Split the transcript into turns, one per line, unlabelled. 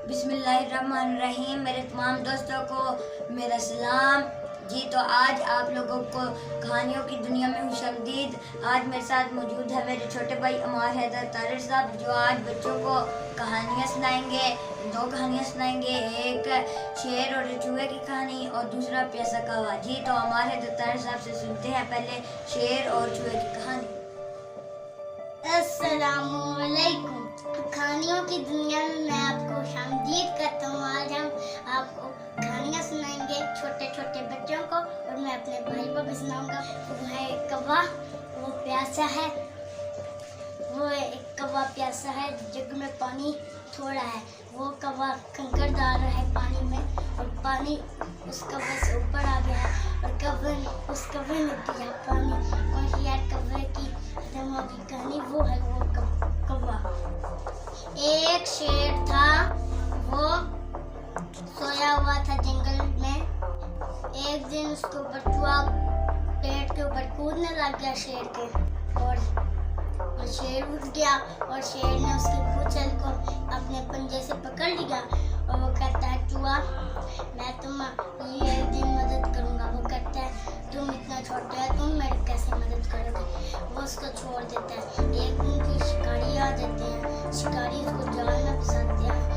बिस्मिल्लाहिर्रहमानिर्रहीम। मेरे तमाम दोस्तों को मेरा सलाम जी। तो आज आप लोगों को कहानियों की दुनिया में खुशामदीद। आज मेरे साथ मौजूद है मेरे छोटे भाई अमार हैदर तारिर साहब, जो आज बच्चों को कहानियाँ सुनाएंगे। दो कहानियाँ सुनाएंगे, एक शेर और चूहे की कहानी और दूसरा प्यासा कौवा। जी तो अमार हैदर तारिर साहब से सुनते हैं पहले शेर और चूहे की कहानी।
अस्सलामुअलैकुम। कहानियों की दुनिया में मैं आपको खुशामदीद करता हूँ। आज हम आपको कहानियाँ सुनाएंगे छोटे छोटे बच्चों को, और मैं अपने भाई को भी सुनाऊंगा। वो है एक कौवा, वो प्यासा है। वो एक कौवा प्यासा है, जग में पानी थोड़ा है। वो कौवा कंकड़ डाल रहा है पानी में, और पानी उस कौवे से ऊपर आ गया है, और उस कौवे में दिया पानी। और यार कौवे की दिमागी कहानी वो है वो कौवा। एक शेर था, वो सोया हुआ था जंगल में। एक दिन उसके ऊपर चूहा पेड़ के ऊपर कूदने लग गया शेर के, और शेर उठ गया, और शेर ने उसकी पूंछल को अपने पंजे से पकड़ लिया, और वो कहता है चूहा मैं तुम्हारी एक दिन मदद करूंगा। वो कहता है तुम इतना छोटे हो, तुम मेरी कैसे मदद करोगे। वो उसको छोड़ देता है। एक दिन की शिकारी आ जाते हैं, शिकारी उसको जाल में फंसाते हैं,